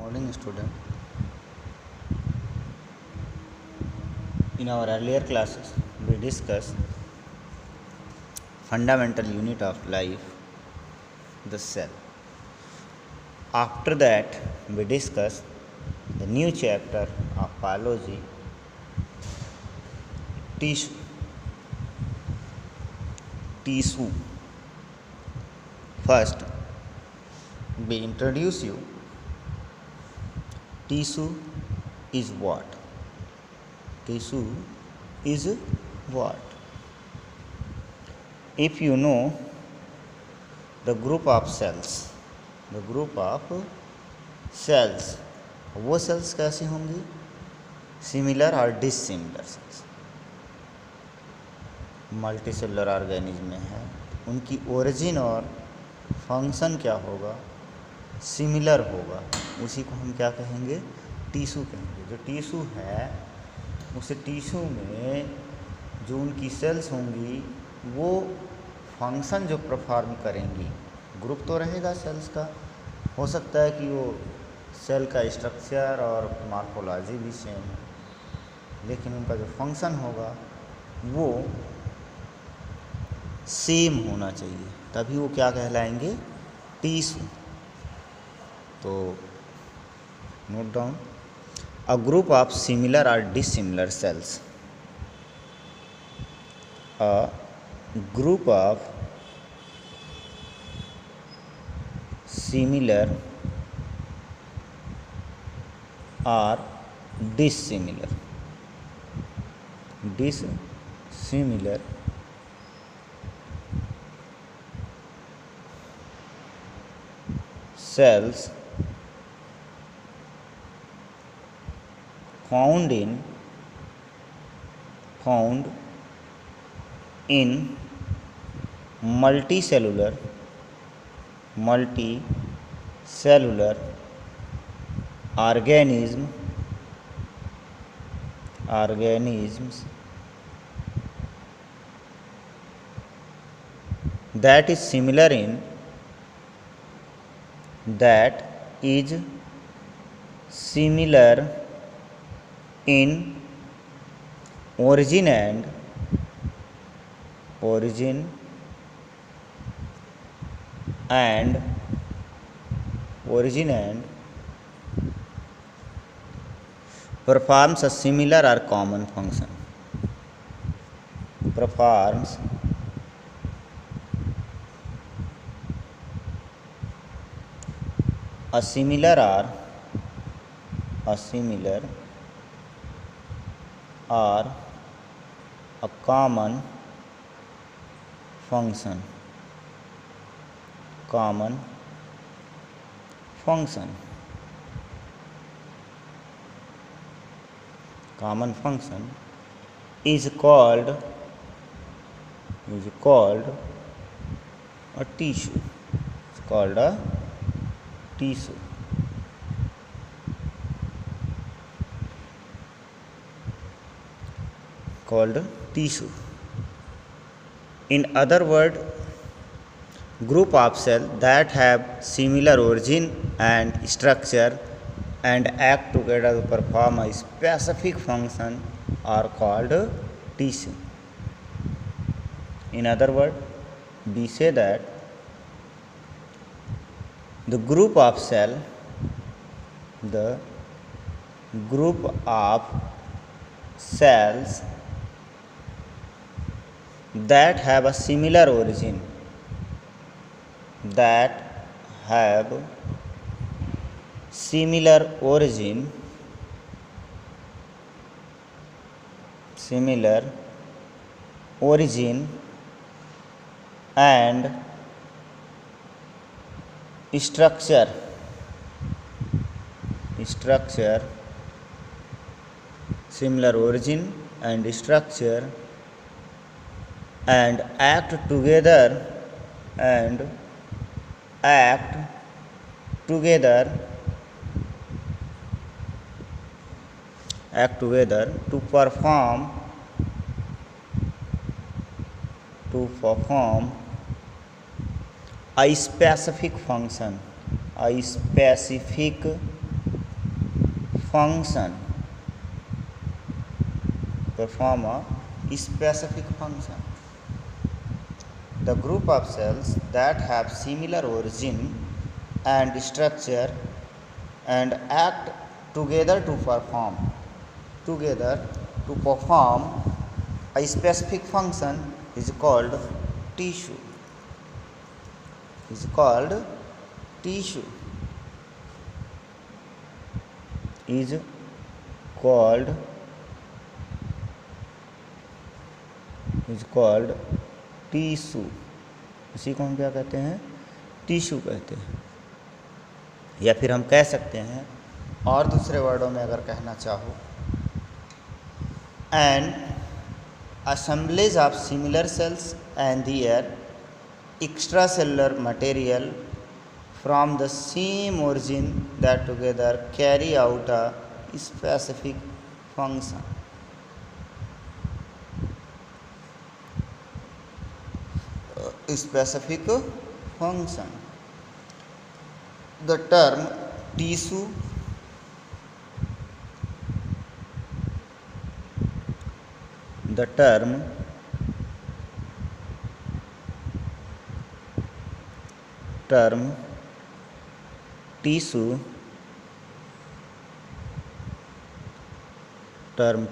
Morning, student. In our earlier classes, we discussed fundamental unit of life, the cell. After that, we discussed the new chapter of biology, tissue. Tissue. First, we introduce you. Tissue is what? Tissue is what? If you know the group of cells, वो cells कैसी होंगी? Similar और dissimilar cells. Multicellular organism में है, उनकी origin और function क्या होगा? सिमिलर होगा। उसी को हम क्या कहेंगे? टिश्यू कहेंगे। जो टिश्यू है, उस टिश्यू में जो उनकी सेल्स होंगी वो फंक्शन जो परफॉर्म करेंगी, ग्रुप तो रहेगा सेल्स का, हो सकता है कि वो सेल का स्ट्रक्चर और मॉर्फोलॉजी भी सेम है, लेकिन उनका जो फंक्शन होगा वो सेम होना चाहिए, तभी वो क्या कहलाएंगे? टिश्यू। तो note down, a group of similar और dissimilar cells, a group of similar or dissimilar cells found in multicellular organisms that is similar in origin and performs a similar or common function. Performs a similar or a common function. Common function is called a tissue. It's called a tissue. In other words, group of cells that have similar origin and structure and act together to perform a specific function are called tissue. In other words, we say that the group of cells that have a similar origin, and structure similar origin and structure and act together to perform a specific function, function, perform a specific function. The group of cells that have similar origin and structure and act together to perform a specific function is called tissue. Is called tissue. Is called tissue. इसी को हम क्या कहते हैं? Tissue कहते हैं. या फिर हम कह सकते हैं और दूसरे वर्डों में अगर कहना चाहो, N assemblage of similar cells and their extracellular material from the same origin that together carry out a specific function. Specific function. The term tissue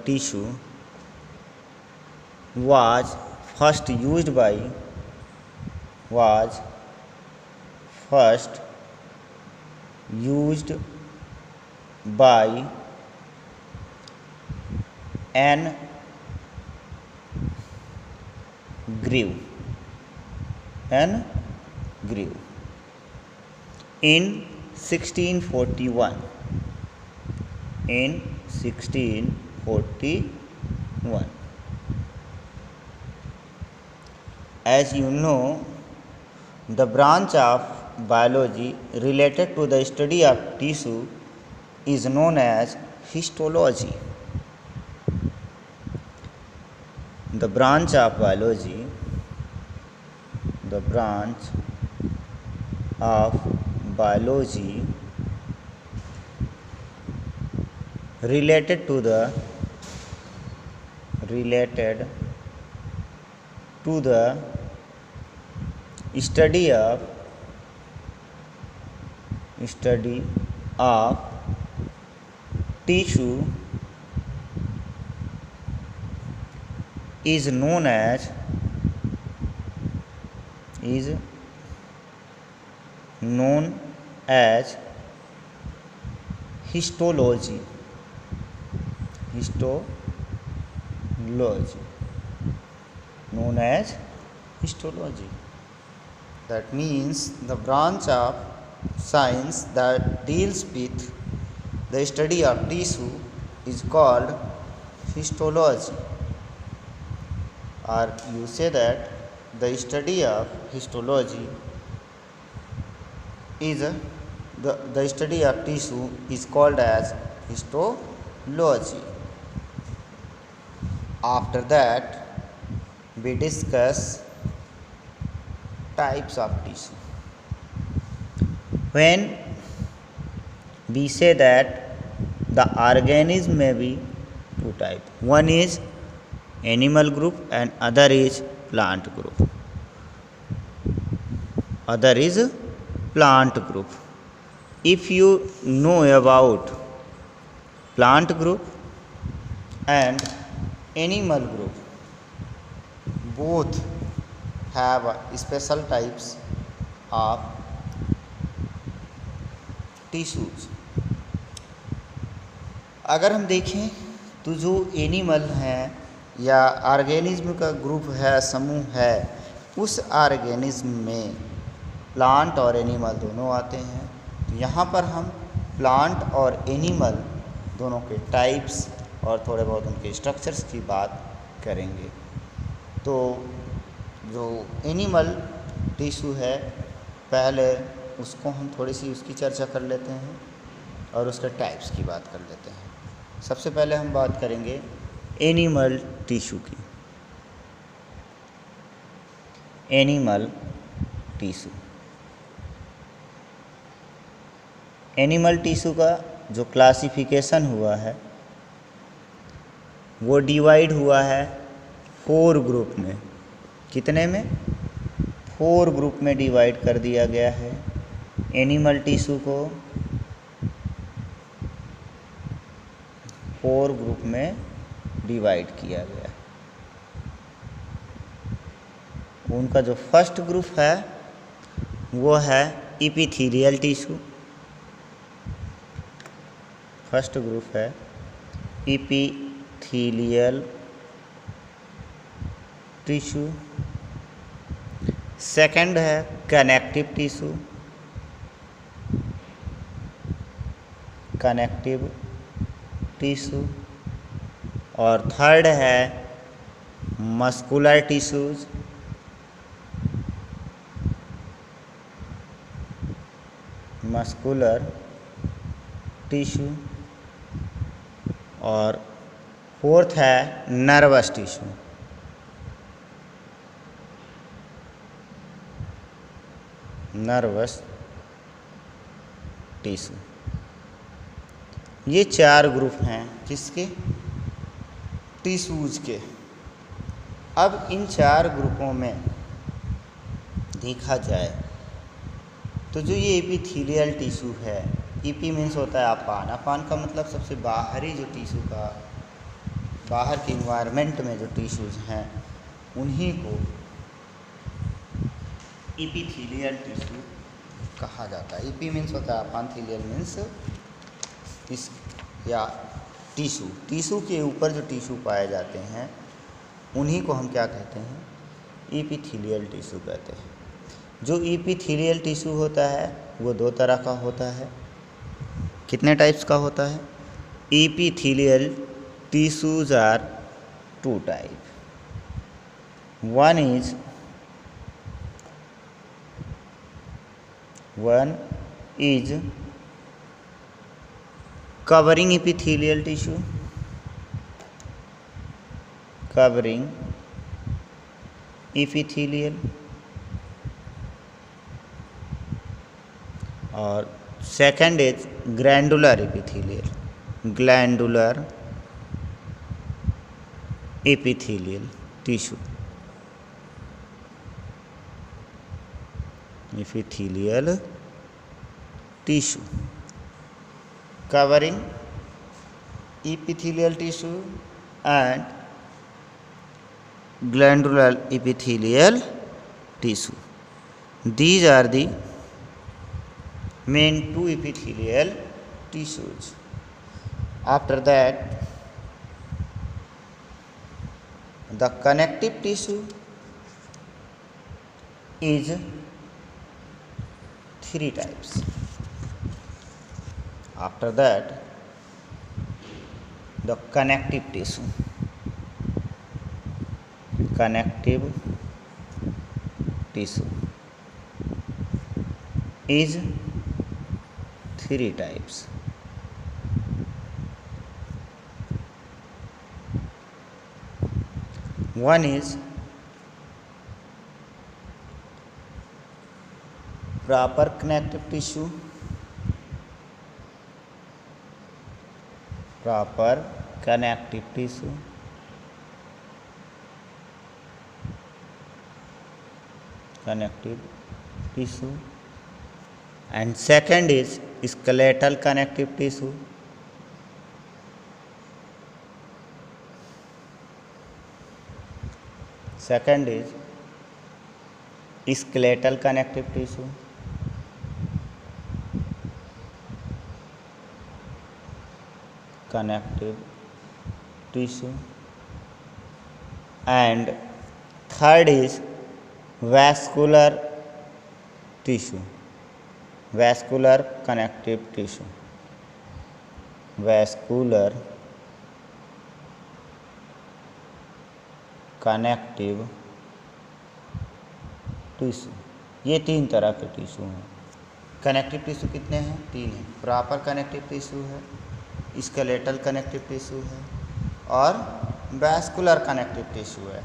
tissue was first used by Anne Grew in 1641. As you know, the branch of biology related to the study of tissue is known as histology. The branch of biology related to the study of tissue is known as histology. Known as histology. That means the branch of science that deals with the study of tissue is called histology. Or you say that the study of histology is the study of tissue is called as histology. After that, we discuss types of tissue. When we say that the organism may be two types, one is animal group and other is plant group. If you know about plant group and animal group, both have special types of tissues. अगर हम देखें तो जो animal हैं या organism का group है, समूह है, उस ऑर्गेनिज्म में प्लांट और एनिमल दोनों आते हैं. तो यहाँ पर हम प्लांट और एनिमल दोनों के टाइप्स और थोड़े बहुत उनके स्ट्रक्चर्स की बात करेंगे. तो जो एनिमल टिश्यू है, पहले उसको हम थोड़ी सी उसकी चर्चा कर लेते हैं और उसके टाइप्स की बात कर लेते हैं. सबसे पहले हम बात करेंगे एनिमल टिश्यू की. एनिमल टिश्यू का जो क्लासिफिकेशन हुआ है वो डिवाइड हुआ है 4 ग्रुप में। कितने में? 4 ग्रुप में डिवाइड कर दिया गया है। एनिमल टिश्यू को 4 ग्रुप में डिवाइड किया गया। उनका जो फर्स्ट ग्रुप है वो है इपिथेलियल टिश्यू। फर्स्ट ग्रुप है इपिथेलियल टिश्यू। सेकंड है कनेक्टिव टिश्यू। Connective tissue. और थर्ड है मस्कुलर टिश्यूज। Muscular tissue. और फोर्थ है नर्वस टिश्यू। Nervous tissue. ये 4 ग्रुप हैं किसके? टिश्यूज के। अब इन 4 ग्रुपों में देखा जाए तो जो ये एपिथेलियल टिश्यू है, ईपी मीन्स होता है अपान। अपान का मतलब सबसे बाहरी जो टिश्यू का, बाहर के इन्वायरमेंट में जो टिश्यूज हैं उन्हीं को एपिथेलियल टिश्यू कहा जाता है। ईपी मीन्स होता है अपान, थेलियल मीन्स इस या टिश्यू। टिश्यू के ऊपर जो टिश्यू पाए जाते हैं उन्हीं को हम क्या कहते हैं? एपिथेलियल टिश्यू कहते हैं। जो एपिथेलियल टिश्यू होता है वो 2 तरह का होता है। कितने टाइप्स का होता है? Epithelial tissues are 2 type. One is covering epithelial tissue. Covering epithelial। और second is glandular epithelial। Glandular epithelial tissue। epithelial tissue covering epithelial tissue and glandular epithelial tissue. These are the main 2 epithelial tissues. After that, the connective tissue is 3 types. After that, the connective tissue. Connective tissue is 3 types. One is proper connective tissue। Proper connective tissue। Connective tissue। And second is skeletal connective tissue। Second is skeletal connective tissue। Connective tissue। And third is vascular tissue। Vascular connective tissue। Vascular connective tissue. ये 3 तरह के tissue हैं। Connective tissue कितने हैं? 3 हैं। Proper connective tissue है, skeletal connective tissue है और वैस्कुलर कनेक्टिव टिश्यू है।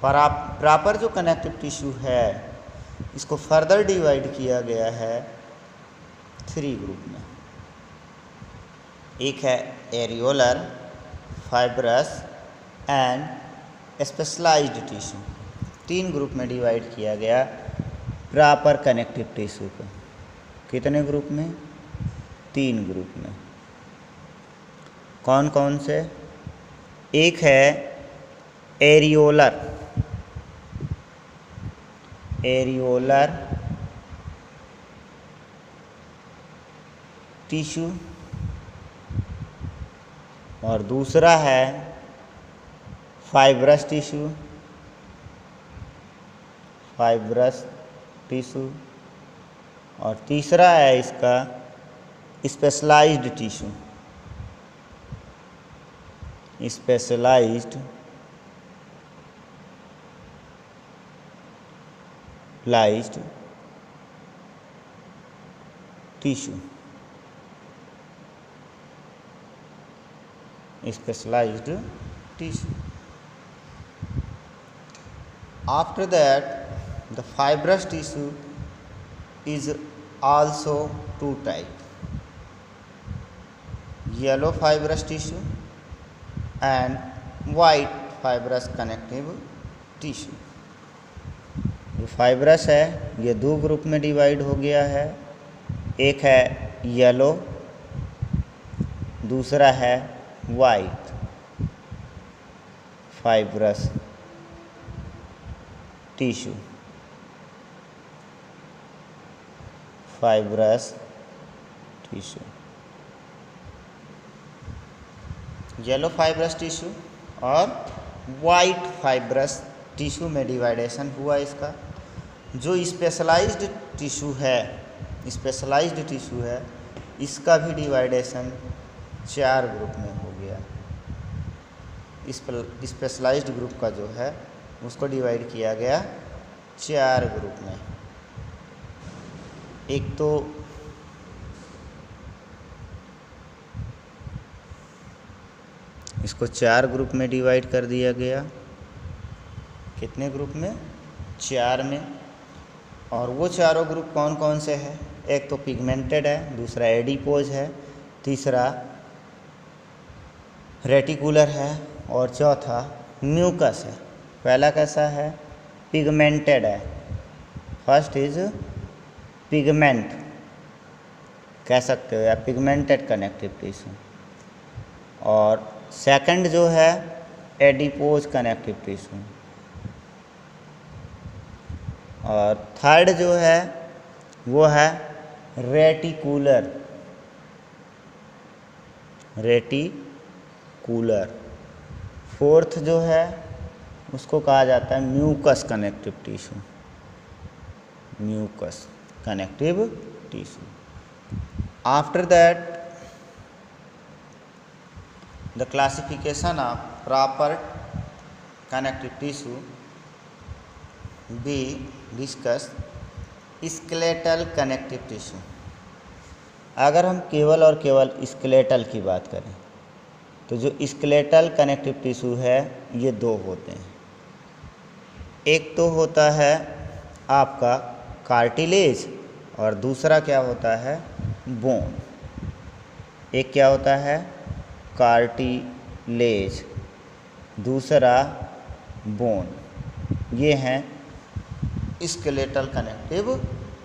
प्रॉपर जो कनेक्टिव टिश्यू है इसको फर्दर डिवाइड किया गया है 3 ग्रुप में। एक है areolar, fibrous and specialized tissue. 3 group में डिवाइड किया गया प्रॉपर कनेक्टिव टिश्यू को। कितने ग्रुप में? 3 ग्रुप में। कौन कौन से? एक है एरियोलर, टिश्यू, और दूसरा है फाइब्रस टिश्यू, और तीसरा है इसका specialized tissue, specialized tissue. After that, the fibrous tissue is also 2 types: yellow fibrous tissue and white fibrous connective tissue. जो फाइब्रस है ये 2 ग्रुप में डिवाइड हो गया है। एक है येलो, दूसरा है white fibrous tissue. Yellow fibrous tissue और वाइट फाइब्रस टिश्यू में डिवाइडेशन हुआ इसका। जो स्पेशलाइज्ड टिश्यू है इसका भी डिवाइडेशन 4 ग्रुप में हो गया। स्पेशलाइज्ड ग्रुप का जो है उसको डिवाइड किया गया 4 ग्रुप में। एक तो इसको 4 ग्रुप में डिवाइड कर दिया गया। कितने ग्रुप में? 4 में। और वो चारों ग्रुप कौन कौन से हैं? एक तो पिगमेंटेड है, दूसरा एडिपोज है, तीसरा रेटिकुलर है और चौथा म्यूकस है। पहला कैसा है? पिगमेंटेड है। फर्स्ट इज पिगमेंट कह सकते हो या पिगमेंटेड कनेक्टिव टिश्यू, और सेकंड जो है एडिपोज कनेक्टिव टिश्यू, और थर्ड जो है वो है रेटिकुलर। फोर्थ जो है उसको कहा जाता है mucus connective tissue. After that the classification of proper connective tissue we discuss skeletal connective tissue. अगर हम केवल और केवल स्केलेटल की बात करें तो जो स्केलेटल कनेक्टिव टिश्यू है ये 2 होते हैं। एक तो होता है आपका कार्टिलेज और दूसरा क्या होता है? बोन। एक क्या होता है? कार्टिलेज, दूसरा बोन। ये हैं स्केलेटल कनेक्टिव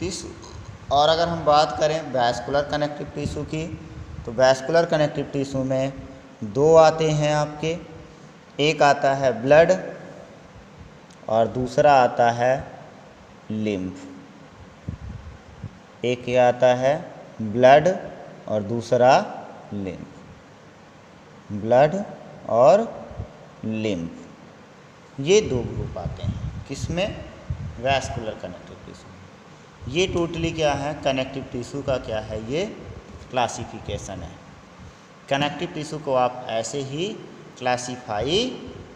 टिश्यू। और अगर हम बात करें वैस्कुलर कनेक्टिव टिश्यू की तो वैस्कुलर कनेक्टिव टिश्यू में 2 आते हैं आपके। एक आता है ब्लड और दूसरा आता है लिम्फ। एक क्या आता है? ब्लड और दूसरा लिम्फ। ब्लड और लिम्फ ये 2 ग्रुप आते हैं। किसमें? Vascular connective tissue. ये टोटली क्या है? कनेक्टिव टिश्यू का क्या है? ये क्लासिफिकेशन है। कनेक्टिव टिश्यू को आप ऐसे ही क्लासीफाई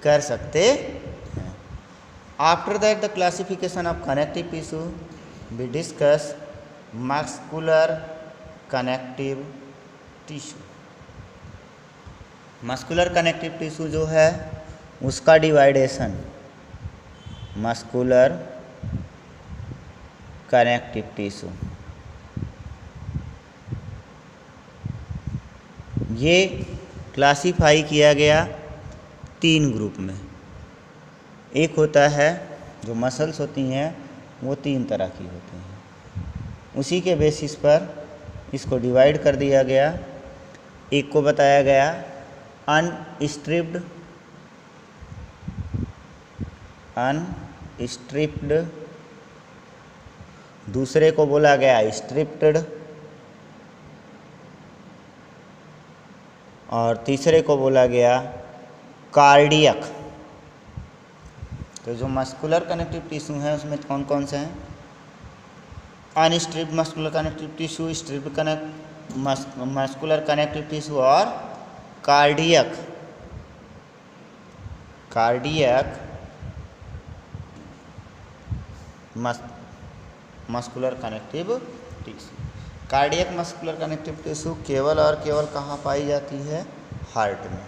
कर सकते हैं। After that the classification of connective tissue we discuss muscular connective tissue. Muscular connective tissue जो है उसका डिवाइडेशन मस्कुलर कनेक्टिव टिश्यू ये क्लासिफाई किया गया 3 ग्रुप में। एक होता है जो मसल्स होती हैं वो 3 तरह की होती हैं, उसी के बेसिस पर इसको डिवाइड कर दिया गया। एक को बताया गया अनस्ट्रिप्ड, दूसरे को बोला गया स्ट्रिप्ड, और तीसरे को बोला गया कार्डियक। तो जो मस्कुलर कनेक्टिव टिश्यू हैं उसमें कौन कौन से हैं? Unstriped muscular connective tissue, striped muscular connective tissue और cardiac muscular connective tissue. Cardiac muscular connective tissue केवल और केवल कहाँ पाई जाती है? हार्ट में।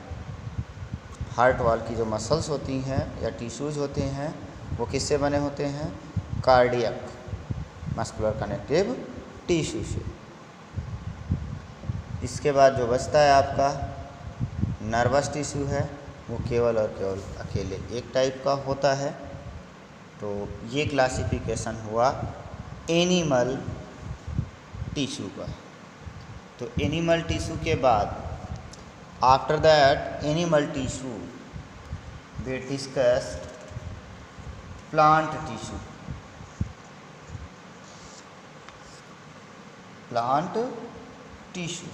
हार्ट वाल की जो मसल्स होती हैं या टिश्यूज होते हैं वो किससे बने होते हैं? कार्डियक मस्कुलर कनेक्टिव टिश्यू से। इसके बाद जो बचता है आपका नर्वस टिश्यू है, वो केवल और केवल अकेले एक टाइप का होता है। तो ये क्लासिफिकेशन हुआ एनिमल टिश्यू का। तो एनिमल टिश्यू के बाद after that animal tissue we discuss plant tissue. Plant tissue,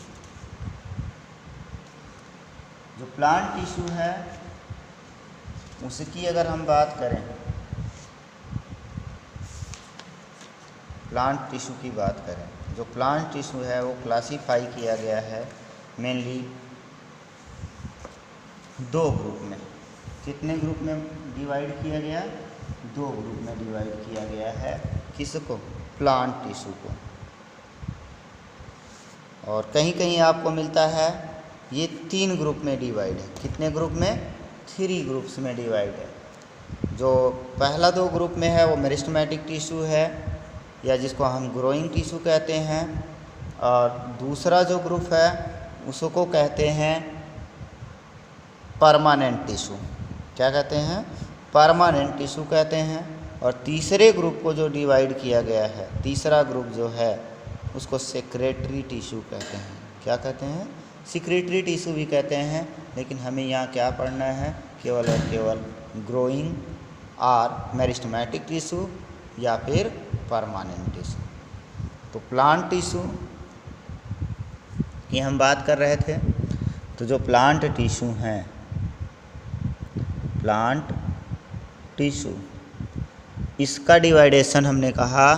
जो प्लांट टिश्यू है उसकी अगर हम बात करें, प्लांट टिश्यू की बात करें, जो प्लांट टिश्यू है वो क्लासिफाई किया गया है मेनली 2 ग्रुप में। कितने ग्रुप में डिवाइड किया गया? 2 ग्रुप में डिवाइड किया गया है। किसको? प्लांट टिश्यू को। और कहीं कहीं आपको मिलता है ये 3 ग्रुप में डिवाइड है। कितने ग्रुप में? 3 ग्रुप्स में डिवाइड है। जो पहला 2 ग्रुप में है वो मेरिस्टेमेटिक टिश्यू है या जिसको हम ग्रोइंग टिश्यू कहते हैं, और दूसरा जो ग्रुप है उसको कहते हैं परमानेंट टिश्यू। क्या कहते हैं? परमानेंट टिश्यू कहते हैं। और तीसरे ग्रुप को जो डिवाइड किया गया है, तीसरा ग्रुप जो है उसको सेक्रेटरी टिश्यू कहते हैं। क्या कहते हैं? सेक्रेटरी टिश्यू भी कहते हैं, लेकिन हमें यहाँ क्या पढ़ना है? केवल और केवल ग्रोइंग और मेरिस्टेमेटिक टिश्यू या फिर परमानेंट टिश्यू। तो प्लांट टिश्यू की हम बात कर रहे थे। तो जो प्लांट टिश्यू हैं, प्लांट टिश्यू, इसका डिवाइडेशन हमने कहा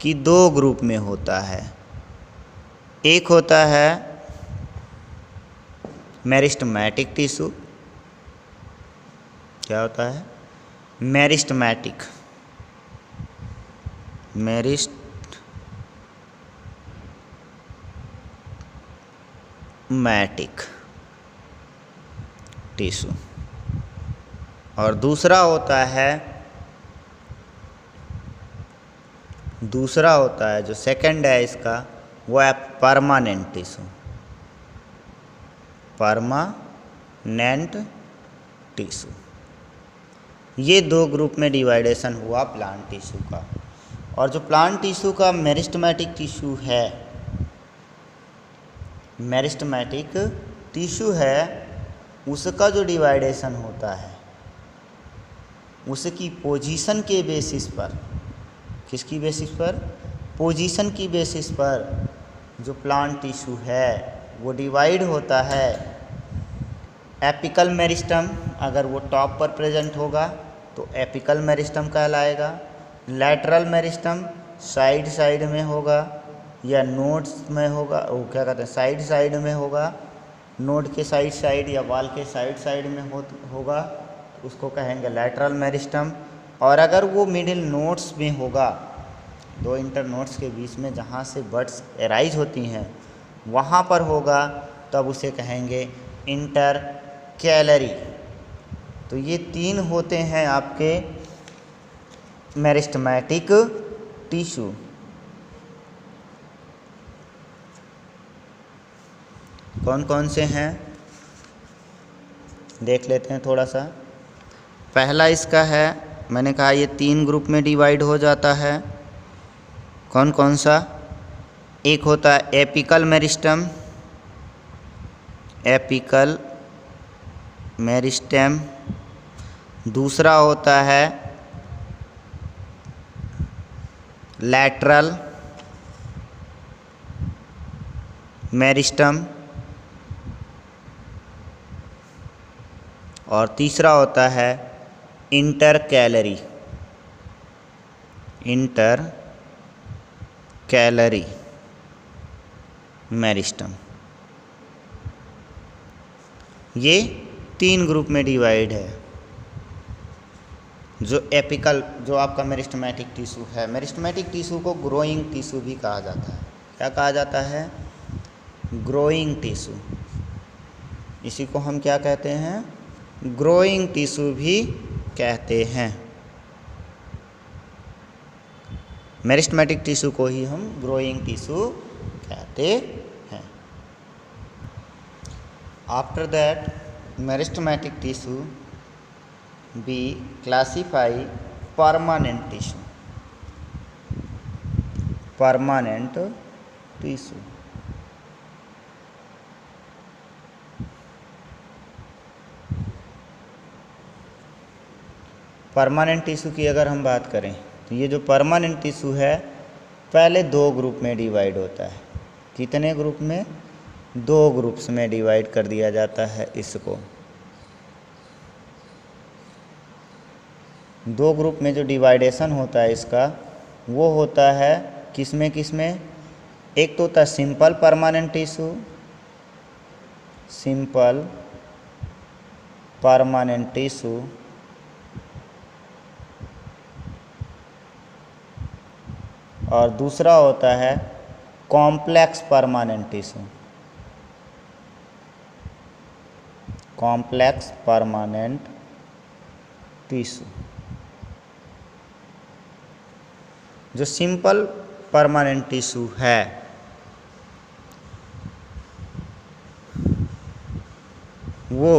कि 2 ग्रुप में होता है। एक होता है मेरिस्टेमेटिक टिश्यू। क्या होता है? Meristematic tissue. और दूसरा होता है जो सेकंड है इसका, वो है परमानेंट टिश्यू। Permanent tissue. ये 2 ग्रुप में डिवाइडेशन हुआ प्लांट टिश्यू का। और जो प्लांट टिश्यू का मेरिस्टेमेटिक टिश्यू है, मेरिस्टेमेटिक टिश्यू है, उसका जो डिवाइडेशन होता है उसकी पोजीशन के बेसिस पर। किसकी बेसिस पर? पोजीशन की बेसिस पर जो प्लांट टिश्यू है वो डिवाइड होता है। एपिकल मेरिस्टम अगर वो टॉप पर प्रेजेंट होगा तो एपिकल मेरिस्टम कहलाएगा। लैटरल मेरिस्टम साइड में होगा या नोड्स में होगा, वो क्या कहते हैं साइड में होगा, नोड के साइड या वाल के साइड में होगा, उसको कहेंगे लैटरल मेरिस्टम। और अगर वो मिडिल नोड्स में होगा, 2 इंटर नोड्स के बीच में जहाँ से बड्स एराइज होती हैं वहाँ पर होगा, तब उसे कहेंगे इंटरकैलरी। तो ये 3 होते हैं आपके मेरिस्टेमेटिक टिश्यू। कौन कौन से हैं देख लेते हैं थोड़ा सा। पहला इसका है, मैंने कहा ये 3 ग्रुप में डिवाइड हो जाता है। कौन कौन सा? एक होता है एपिकल मेरिस्टम, एपिकल मेरिस्टेम। दूसरा होता है लैटरल मेरिस्टम और तीसरा होता है इंटरकैलरी मेरिस्टम। ये 3 ग्रुप में डिवाइड है। जो एपिकल, जो आपका मेरिस्टेमेटिक टिश्यू है, मेरिस्टेमेटिक टिश्यू को ग्रोइंग टिश्यू भी कहा जाता है। क्या कहा जाता है? Growing tissue. इसी को हम क्या कहते हैं? ग्रोइंग टिश्यू भी कहते हैं। मेरिस्टेमेटिक टिश्यू को ही हम ग्रोइंग टिश्यू कहते हैं। After that meristematic tissue we classify permanent tissue। permanent tissue permanent tissue की अगर हम बात करें तो ये जो परमानेंट टिश्यू है पहले 2 ग्रुप में डिवाइड होता है। कितने ग्रुप में? 2 ग्रुप्स में डिवाइड कर दिया जाता है इसको। 2 ग्रुप में जो डिवाइडेशन होता है इसका, वो होता है किसमें किसमें? एक तो होता है simple permanent tissue, simple permanent tissue, और दूसरा होता है complex permanent tissue, complex permanent tissue. जो सिंपल परमानेंट टिश्यू है वो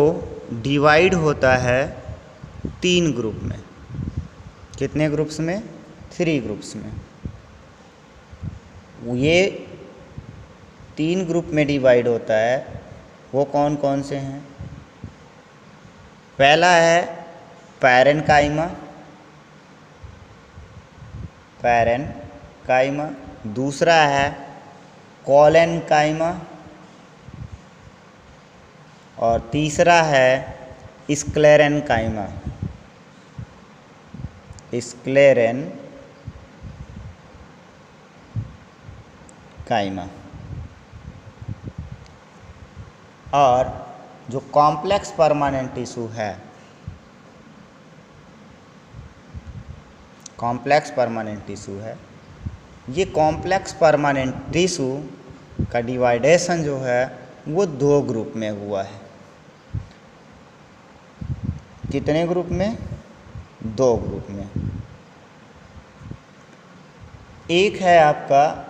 डिवाइड होता है 3 ग्रुप में। कितने ग्रुप्स में? 3 ग्रुप्स में। ये 3 ग्रुप में डिवाइड होता है। वो कौन कौन से हैं? पहला है पैरेन्काइमा, पैरेन्काइमा। दूसरा है कोलेन्काइमा और तीसरा है स्क्लेरेन्काइमा, स्क्लेरेन्काइमा। और जो कॉम्प्लेक्स परमानेंट टिश्यू है, कॉम्प्लेक्स परमानेंट टिश्यू है, ये कॉम्प्लेक्स परमानेंट टिश्यू का डिवाइडेशन जो है वो 2 ग्रुप में हुआ है। कितने ग्रुप में? 2 ग्रुप में। एक है आपका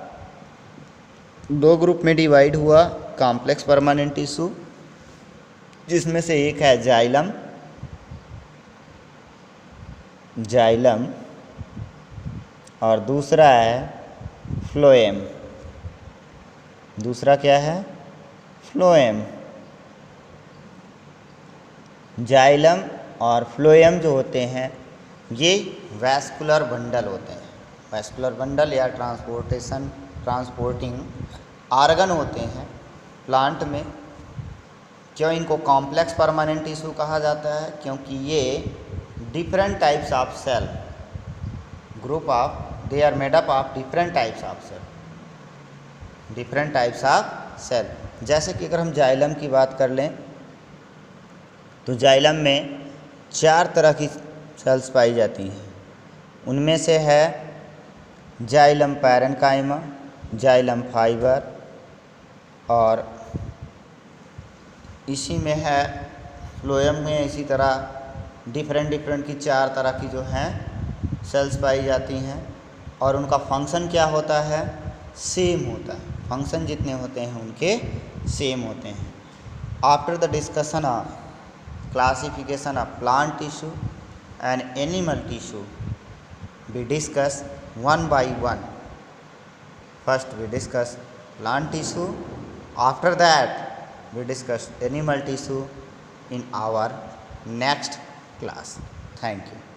2 ग्रुप में डिवाइड हुआ कॉम्प्लेक्स परमानेंट टिश्यू, जिसमें से एक है जाइलम और दूसरा है फ्लोएम। दूसरा क्या है? फ्लोएम। जाइलम और फ्लोएम जो होते हैं ये वैस्कुलर बंडल होते हैं। वैस्कुलर बंडल या ट्रांसपोर्टिंग आर्गन होते हैं प्लांट में। क्यों इनको कॉम्प्लेक्स परमानेंट टिश्यू कहा जाता है? क्योंकि ये different types of cell, group of, they are made up of different types of cell, different types of cell. जैसे कि अगर हम जाइलम की बात कर लें तो जाइलम में 4 तरह की सेल्स पाई जाती हैं। उनमें से है जाइलम पैरेन्काइमा, जाइलम फाइबर, और इसी में है फ्लोएम में इसी तरह डिफरेंट की 4 तरह की जो हैं सेल्स पाई जाती हैं। और उनका फंक्शन क्या होता है? सेम होता है। फंक्शन जितने होते हैं उनके सेम होते हैं। After the discussion of classification of plant tissue and animal tissue, we discuss one by one. First we discuss plant tissue, after that we discuss animal tissue in our next class. Thank you.